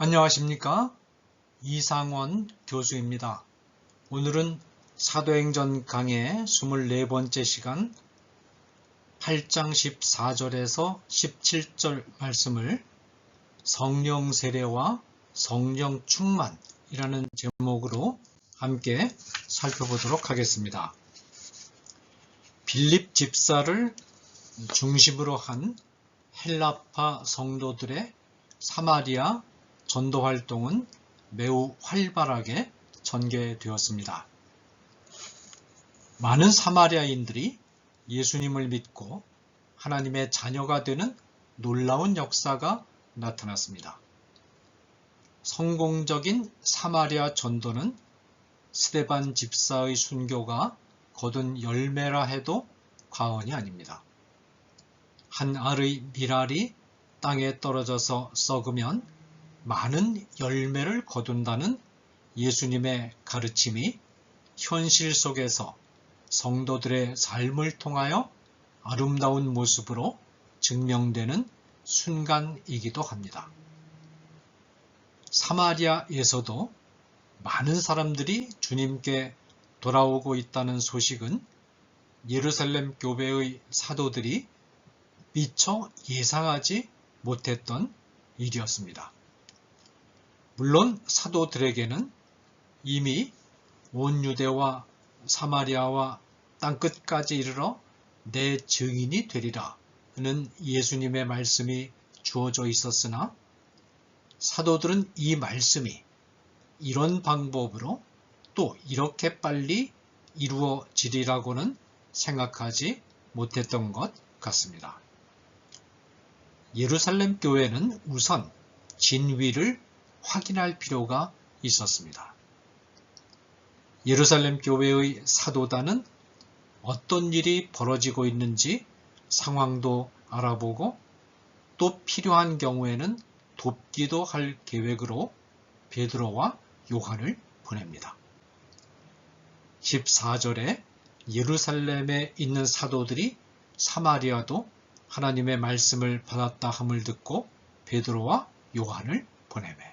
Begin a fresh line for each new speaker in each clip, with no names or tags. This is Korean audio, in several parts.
안녕하십니까? 이상원 교수입니다. 오늘은 사도행전 강의 24번째 시간 8장 14절에서 17절 말씀을 성령 세례와 성령 충만이라는 제목으로 함께 살펴보도록 하겠습니다. 빌립 집사를 중심으로 한 헬라파 성도들의 사마리아 전도 활동은 매우 활발하게 전개되었습니다. 많은 사마리아인들이 예수님을 믿고 하나님의 자녀가 되는 놀라운 역사가 나타났습니다. 성공적인 사마리아 전도는 스데반 집사의 순교가 거둔 열매라 해도 과언이 아닙니다. 한 알의 밀알이 땅에 떨어져서 썩으면 많은 열매를 거둔다는 예수님의 가르침이 현실 속에서 성도들의 삶을 통하여 아름다운 모습으로 증명되는 순간이기도 합니다. 사마리아에서도 많은 사람들이 주님께 돌아오고 있다는 소식은 예루살렘 교회의 사도들이 미처 예상하지 못했던 일이었습니다. 물론 사도들에게는 이미 온 유대와 사마리아와 땅끝까지 이르러 내 증인이 되리라 는 예수님의 말씀이 주어져 있었으나 사도들은 이 말씀이 이런 방법으로 또 이렇게 빨리 이루어지리라고는 생각하지 못했던 것 같습니다. 예루살렘 교회는 우선 진위를 확인할 필요가 있었습니다. 예루살렘 교회의 사도단은 어떤 일이 벌어지고 있는지 상황도 알아보고 또 필요한 경우에는 돕기도 할 계획으로 베드로와 요한을 보냅니다. 14절에 예루살렘에 있는 사도들이 사마리아도 하나님의 말씀을 받았다 함을 듣고 베드로와 요한을 보내매.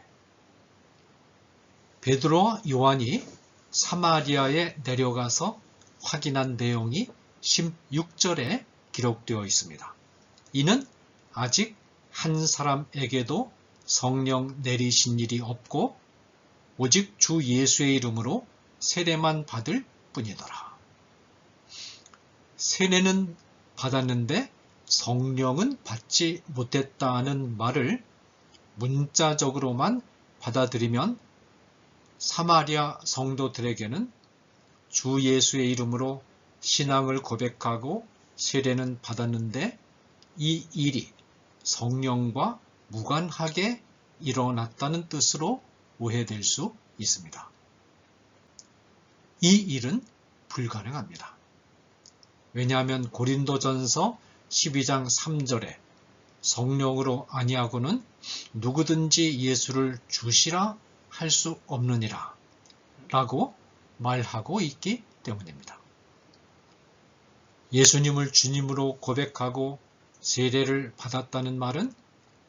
베드로와 요한이 사마리아에 내려가서 확인한 내용이 16절에 기록되어 있습니다. 이는 아직 한 사람에게도 성령 내리신 일이 없고 오직 주 예수의 이름으로 세례만 받을 뿐이더라. 세례는 받았는데 성령은 받지 못했다는 말을 문자적으로만 받아들이면 사마리아 성도들에게는 주 예수의 이름으로 신앙을 고백하고 세례는 받았는데 이 일이 성령과 무관하게 일어났다는 뜻으로 오해될 수 있습니다. 이 일은 불가능합니다. 왜냐하면 고린도전서 12장 3절에 성령으로 아니하고는 누구든지 예수를 주시라 할 수 없느니라 라고 말하고 있기 때문입니다. 예수님을 주님으로 고백하고 세례를 받았다는 말은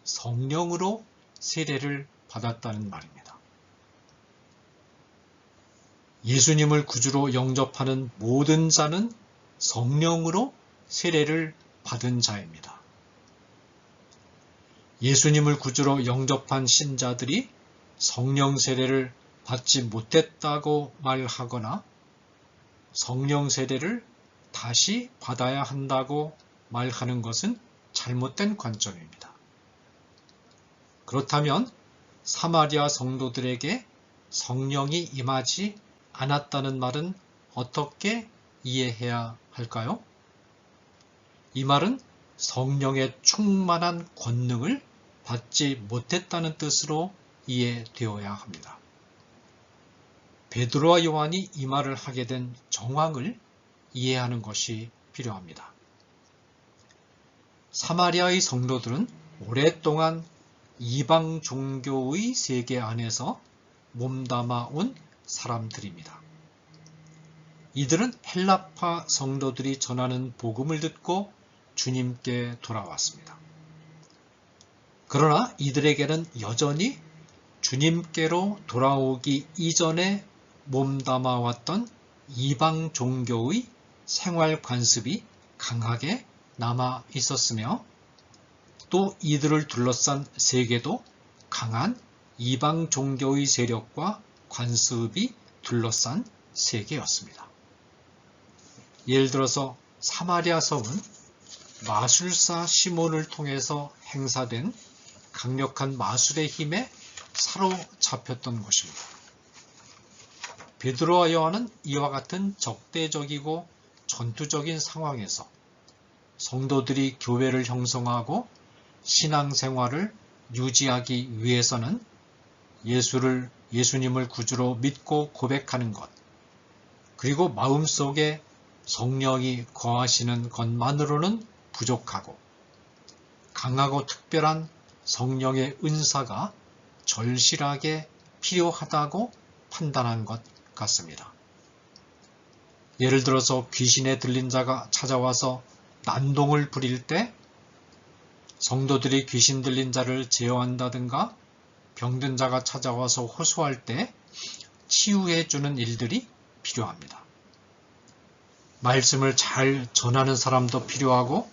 성령으로 세례를 받았다는 말입니다. 예수님을 구주로 영접하는 모든 자는 성령으로 세례를 받은 자입니다. 예수님을 구주로 영접한 신자들이 성령 세례를 받지 못했다고 말하거나 성령 세례를 다시 받아야 한다고 말하는 것은 잘못된 관점입니다. 그렇다면 사마리아 성도들에게 성령이 임하지 않았다는 말은 어떻게 이해해야 할까요? 이 말은 성령의 충만한 권능을 받지 못했다는 뜻으로 이해되어야 합니다. 베드로와 요한이 이 말을 하게 된 정황을 이해하는 것이 필요합니다. 사마리아의 성도들은 오랫동안 이방 종교의 세계 안에서 몸담아 온 사람들입니다. 이들은 헬라파 성도들이 전하는 복음을 듣고 주님께 돌아왔습니다. 그러나 이들에게는 여전히 주님께로 돌아오기 이전에 몸담아왔던 이방 종교의 생활 관습이 강하게 남아 있었으며 또 이들을 둘러싼 세계도 강한 이방 종교의 세력과 관습이 둘러싼 세계였습니다. 예를 들어서 사마리아 성은 마술사 시몬을 통해서 행사된 강력한 마술의 힘에 사로잡혔던 것입니다. 베드로와 요한은 이와 같은 적대적이고 전투적인 상황에서 성도들이 교회를 형성하고 신앙생활을 유지하기 위해서는 예수님을 구주로 믿고 고백하는 것, 그리고 마음속에 성령이 거하시는 것만으로는 부족하고 강하고 특별한 성령의 은사가 절실하게 필요하다고 판단한 것 같습니다. 예를 들어서 귀신에 들린 자가 찾아와서 난동을 부릴 때 성도들이 귀신 들린 자를 제어한다든가 병든 자가 찾아와서 호소할 때 치유해 주는 일들이 필요합니다. 말씀을 잘 전하는 사람도 필요하고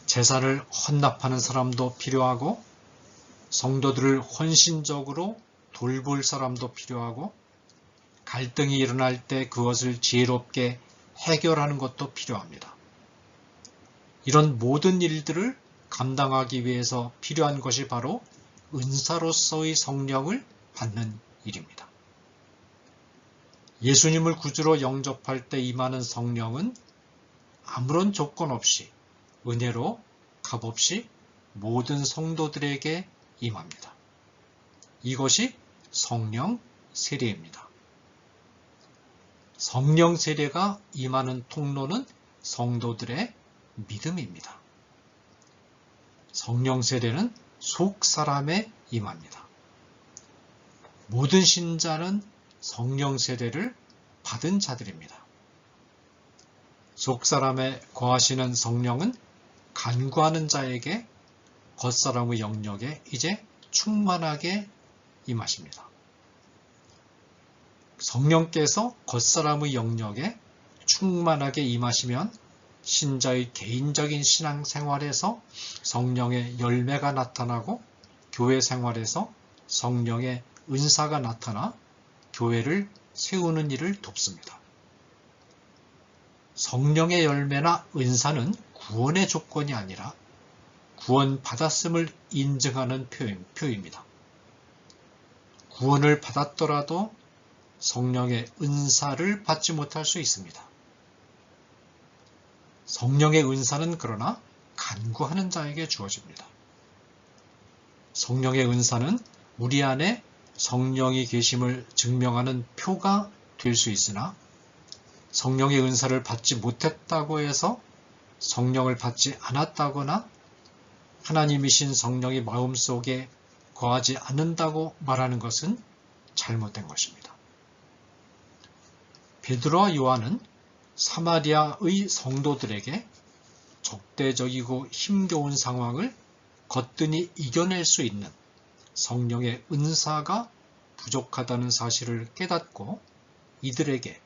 제사를 헌납하는 사람도 필요하고 성도들을 헌신적으로 돌볼 사람도 필요하고 갈등이 일어날 때 그것을 지혜롭게 해결하는 것도 필요합니다. 이런 모든 일들을 감당하기 위해서 필요한 것이 바로 은사로서의 성령을 받는 일입니다. 예수님을 구주로 영접할 때 임하는 성령은 아무런 조건 없이 은혜로 값없이 모든 성도들에게 임합니다. 이것이 성령 세례입니다. 성령 세례가 임하는 통로는 성도들의 믿음입니다. 성령 세례는 속 사람에 임합니다. 모든 신자는 성령 세례를 받은 자들입니다. 속 사람에 거하시는 성령은 간구하는 자에게 겉사람의 영역에 이제 충만하게 임하십니다. 성령께서 겉사람의 영역에 충만하게 임하시면 신자의 개인적인 신앙생활에서 성령의 열매가 나타나고 교회 생활에서 성령의 은사가 나타나 교회를 세우는 일을 돕습니다. 성령의 열매나 은사는 구원의 조건이 아니라 구원받았음을 인증하는 표입니다. 구원을 받았더라도 성령의 은사를 받지 못할 수 있습니다. 성령의 은사는 그러나 간구하는 자에게 주어집니다. 성령의 은사는 우리 안에 성령이 계심을 증명하는 표가 될 수 있으나 성령의 은사를 받지 못했다고 해서 성령을 받지 않았다거나 하나님이신 성령이 마음속에 거하지 않는다고 말하는 것은 잘못된 것입니다. 베드로와 요한은 사마리아의 성도들에게 적대적이고 힘겨운 상황을 거뜬히 이겨낼 수 있는 성령의 은사가 부족하다는 사실을 깨닫고 이들에게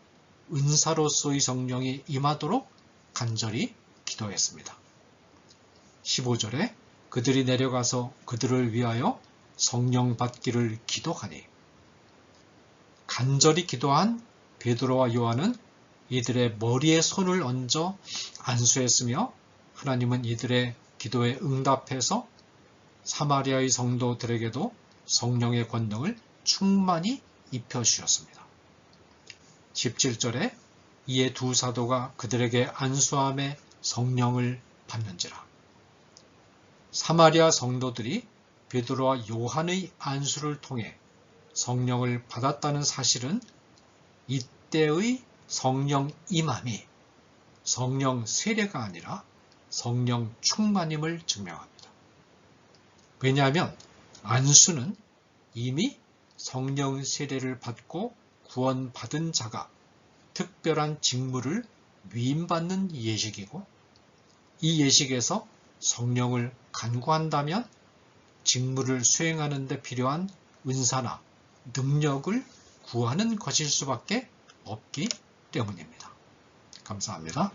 은사로서의 성령이 임하도록 간절히 기도했습니다. 15절에 그들이 내려가서 그들을 위하여 성령 받기를 기도하니 간절히 기도한 베드로와 요한은 이들의 머리에 손을 얹어 안수했으며 하나님은 이들의 기도에 응답해서 사마리아의 성도들에게도 성령의 권능을 충만히 입혀주셨습니다. 17절에 이에 두 사도가 그들에게 안수함에 성령을 받는지라. 사마리아 성도들이 베드로와 요한의 안수를 통해 성령을 받았다는 사실은 이때의 성령 임함이 성령 세례가 아니라 성령 충만임을 증명합니다. 왜냐하면 안수는 이미 성령 세례를 받고 구원받은 자가 특별한 직무를 위임받는 예식이고 이 예식에서 성령을 간구한다면 직무를 수행하는 데 필요한 은사나 능력을 구하는 것일 수밖에 없기 때문입니다. 감사합니다.